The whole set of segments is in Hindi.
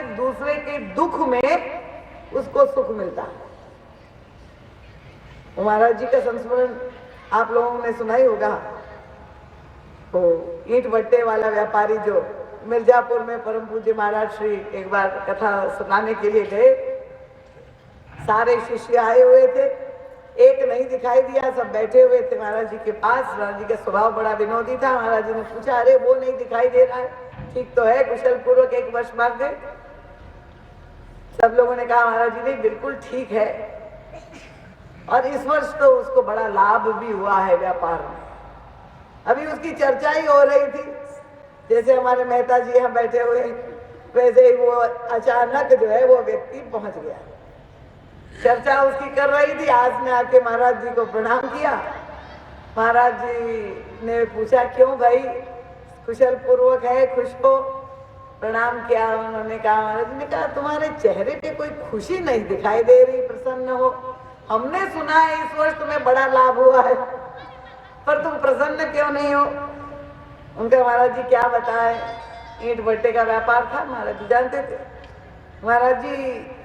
से दूसरे के दुख में उसको सुख मिलता है। महाराज जी का संस्मरण आप लोगों ने सुना ही होगा। वो ईंट भट्टे वाला व्यापारी जो मिर्जापुर में परम पूज्य महाराज श्री एक बार कथा सुनाने के लिए गए, सारे शिष्य आए हुए थे, एक नहीं दिखाई दिया, सब बैठे हुए थे महाराज जी के पास। महाराज जी का स्वभाव बड़ा विनोदी था। महाराज जी ने पूछा, अरे वो नहीं दिखाई दे रहा है, ठीक तो है, कुशल पूर्वक 1 वर्ष भाग गए? सब लोगों ने कहा महाराज जी नहीं, बिल्कुल ठीक है, और इस वर्ष तो उसको बड़ा लाभ भी हुआ है व्यापार में। अभी उसकी चर्चा ही हो रही थी, जैसे हमारे मेहता जी यहाँ बैठे हुए, वैसे ही वो अचानक जो है वो व्यक्ति पहुंच गया। चर्चा उसकी कर रही थी, आज ने आके महाराज जी को प्रणाम किया। महाराज जी ने पूछा, क्यों भाई, कुशल पूर्वक है, खुश हो? प्रणाम किया। उन्होंने कहा, महाराज जी ने कहा, तुम्हारे चेहरे पे कोई खुशी नहीं दिखाई दे रही, प्रसन्न हो। हमने सुना है इस वर्ष तुम्हें बड़ा लाभ हुआ है, पर तुम प्रसन्न क्यों नहीं हो? उनका महाराज जी क्या बताए, ईंट भट्टे का व्यापार था, महाराज जी जानते थे। महाराज जी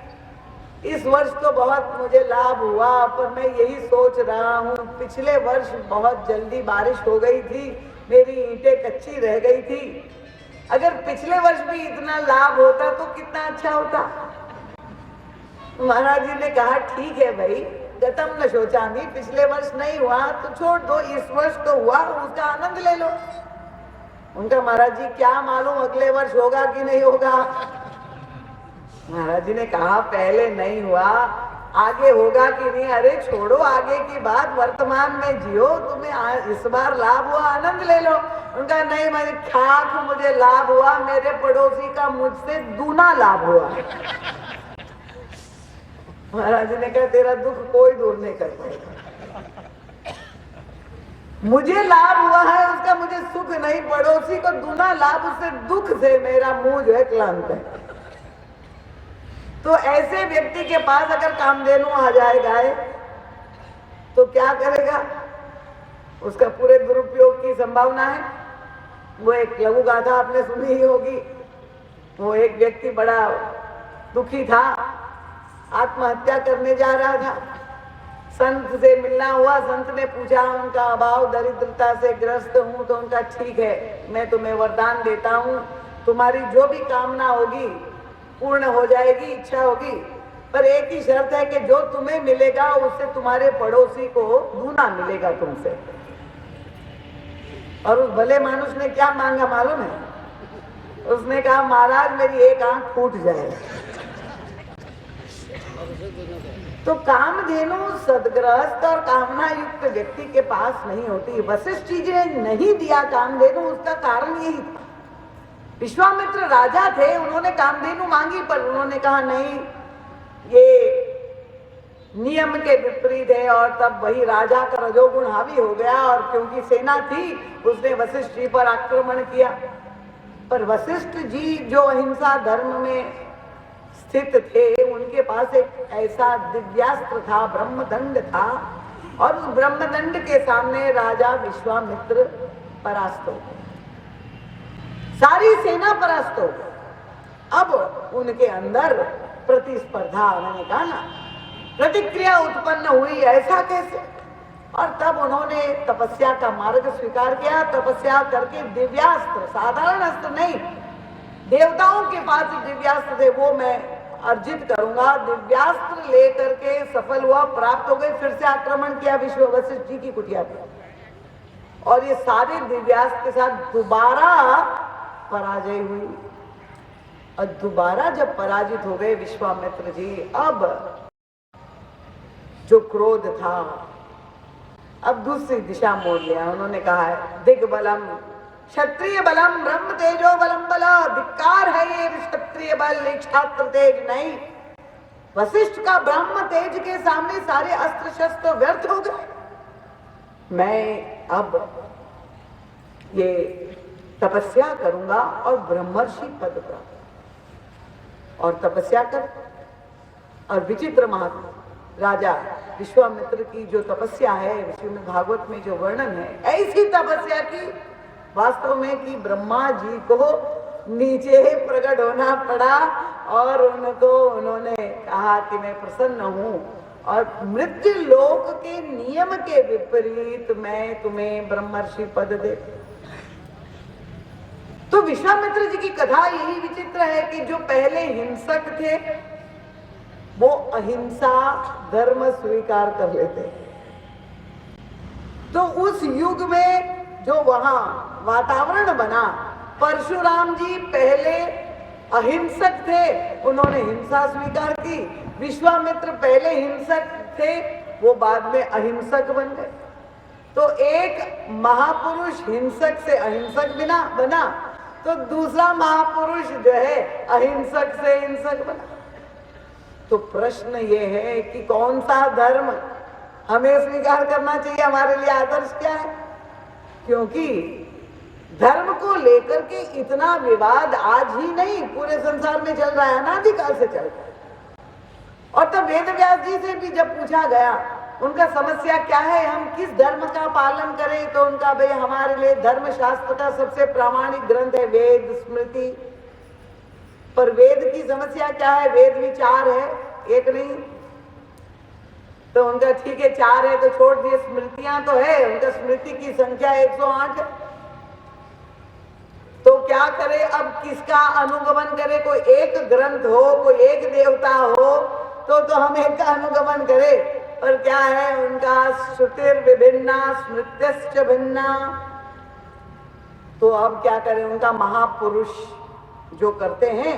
इस वर्ष तो बहुत मुझे लाभ हुआ, पर मैं यही सोच रहा हूँ, पिछले वर्ष बहुत जल्दी बारिश हो गई थी, मेरी ईंटें कच्ची रह गई थी। अगर पिछले वर्ष भी इतना लाभ होता तो कितना अच्छा होता। महाराज जी ने कहा, ठीक है भाई, गतम न शोचामी, पिछले वर्ष नहीं हुआ तो छोड़ दो, इस वर्ष तो हुआ, उसका आनंद ले लो। उनका महाराज जी क्या मालूम अगले वर्ष होगा कि नहीं होगा। महाराज जी ने कहा, पहले नहीं हुआ, आगे होगा कि नहीं? अरे छोड़ो आगे की बात, वर्तमान में जियो, तुम्हें इस बार लाभ हुआ, आनंद ले लो। उनका नहीं, मैंने खाक मुझे लाभ हुआ, मेरे पड़ोसी का मुझसे दूना लाभ हुआ। महाराज जी ने कहा, तेरा दुख कोई दूर नहीं कर पाएगा। मुझे लाभ हुआ है, उसका मुझे सुख नहीं, पड़ोसी को दूना लाभ, उससे दुख से मेरा मुंह जो है क्लांत है। तो ऐसे व्यक्ति के पास अगर कामधेनु आ जाएगा तो क्या करेगा? उसका पूरे दुरुपयोग की संभावना है। वो एक लघु गाथा आपने सुनी ही होगी। वो एक व्यक्ति बड़ा दुखी था, आत्महत्या करने जा रहा था। संत से मिलना हुआ, संत ने पूछा, उनका अभाव दरिद्रता से ग्रस्त हूं, तो उनका ठीक है, मैं तुम्हें वरदान देता हूं, तुम्हारी जो भी कामना होगी पूर्ण हो जाएगी, इच्छा होगी, पर एक ही शर्त है कि जो तुम्हें मिलेगा उससे तुम्हारे पड़ोसी को दूना मिलेगा तुमसे। और उस भले मानुष ने क्या मांगा मालूम है? उसने कहा, महाराज मेरी एक आंख फूट जाए। तो कामधेनु सदग्रस्त और कामना युक्त व्यक्ति के पास नहीं होती। वशिष्ठ जी ने नहीं दिया कामधेनु, उसका कारण यही था। विश्वामित्र राजा थे, उन्होंने कामधेनु मांगी, पर उन्होंने कहा नहीं, ये नियम के विपरीत है, और तब वही राजा का रजोगुण हावी हो गया, और क्योंकि सेना थी उसने वशिष्ठ जी पर आक्रमण किया। पर वशिष्ठ जी जो अहिंसा धर्म में स्थित थे, उनके पास एक ऐसा दिव्यास्त्र था, ब्रह्मदंड था, और उस ब्रह्मदंड के सामने राजा विश्वामित्र परास्त हो गए, सारी सेना परास्त हो गई। अब उनके अंदर प्रतिस्पर्धा, मैंने कहा ना, प्रतिक्रिया उत्पन्न हुई, ऐसा कैसे? और तब उन्होंने तपस्या का मार्ग स्वीकार किया। तपस्या करके दिव्यास्त्र, साधारण अस्त्र नहीं, देवताओं के पास दिव्यास्त्र थे, वो मैं अर्जित करूंगा। दिव्यास्त्र लेकर के सफल हुआ, प्राप्त हो गए, फिर से आक्रमण किया वशिष्ठ जी की कुटिया पर, और ये सारे दिव्यास्त्र के साथ दोबारा पराजय हुई। और दोबारा जब पराजित हो गए विश्वामित्र जी, अब जो क्रोध था, अब दूसरी दिशा मोड़ लिया। उन्होंने कहा है, दिग्बलम क्षत्रिय बलम ब्रह्म तेजो बलम बला, धिक्कार है ये क्षत्रिय बल, एक छात्र तेज नहीं। वशिष्ठ का ब्रह्म तेज के सामने सारे अस्त्र शस्त्र व्यर्थ हो गए। मैं अब ये तपस्या करूंगा और ब्रह्मर्षि पद प्राप्त। और तपस्या कर, और विचित्र महात्मा राजा विश्वामित्र की जो तपस्या है, श्रीमद् भागवत में जो वर्णन है, ऐसी तपस्या की वास्तव में कि ब्रह्मा जी को नीचे प्रकट होना पड़ा, और उन्होंने कहा कि मैं प्रसन्न हूं और मृत्यु लोक के नियम के विपरीत मैं तुम्हें ब्रह्मर्षि पद दे। तो विश्वामित्र जी की कथा यही विचित्र है कि जो पहले हिंसक थे वो अहिंसा धर्म स्वीकार कर लेते। तो उस युग में जो वहां वातावरण बना, परशुराम जी पहले अहिंसक थे, उन्होंने हिंसा स्वीकार की। विश्वामित्र पहले हिंसक थे, वो बाद में अहिंसक बन गए। तो एक महापुरुष हिंसक से अहिंसक बना, तो दूसरा महापुरुष जो है अहिंसक से हिंसक बना। तो प्रश्न ये है कि कौन सा धर्म हमें स्वीकार करना चाहिए, हमारे लिए आदर्श क्या है? क्योंकि धर्म को लेकर के इतना विवाद आज ही नहीं पूरे संसार में चल रहा है, अनादिकाल से चल रहा है। और तब वेद व्यास जी से भी जब पूछा गया उनका समस्या क्या है, हम किस धर्म का पालन करें, तो उनका भाई हमारे लिए धर्म शास्त्र का सबसे प्रामाणिक ग्रंथ है वेद स्मृति। पर वेद की समस्या क्या है, वेद भी 4 है, एक नहीं। तो उनका ठीक है 4 है तो छोड़ दिए, स्मृतियां तो है, उनका स्मृति की संख्या 108 है। तो क्या करे, अब किसका अनुगमन करे? कोई एक ग्रंथ हो, कोई एक देवता हो तो हम एक का अनुगमन करे। पर क्या है उनका, श्रुतिर विभिन्ना स्मृत्यश्च भिन्ना। तो अब क्या करें, उनका महापुरुष जो करते हैं,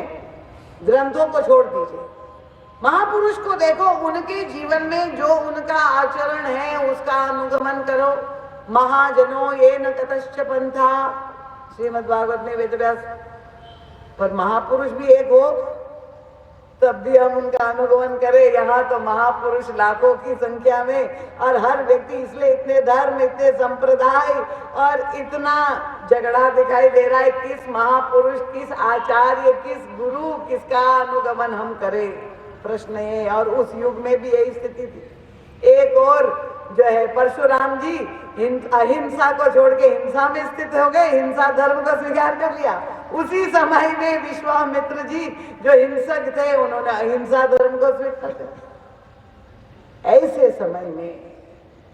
ग्रंथों को छोड़ दीजिए, महापुरुष को देखो, उनके जीवन में जो उनका आचरण है उसका अनुगमन करो। महाजनो ये न कतश्च पंथा, श्रीमद्भागवत में वेदव्यास। पर महापुरुष भी एक हो तब भी हम उनका अनुगमन करें। यहाँ तो महापुरुष लाखों की संख्या में, और हर व्यक्ति, इसलिए इतने धर्म, इतने संप्रदाय और इतना झगड़ा दिखाई दे रहा है। किस महापुरुष, किस आचार्य, किस गुरु, किसका अनुगमन हम करें, प्रश्न है। और उस युग में भी यही स्थिति थी। एक और जो है परशुराम जी अहिंसा को छोड़ के हिंसा में स्थित हो गए, हिंसा धर्म को स्वीकार कर लिया। उसी समय में विश्वामित्र जी जो हिंसक थे, उन्होंने अहिंसा धर्म को स्वीकार किया। ऐसे समय में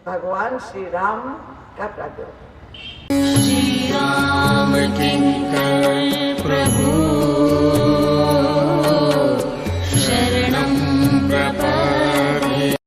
भगवान श्री राम का प्रादुर्भाव। श्री राम किंकर प्रभु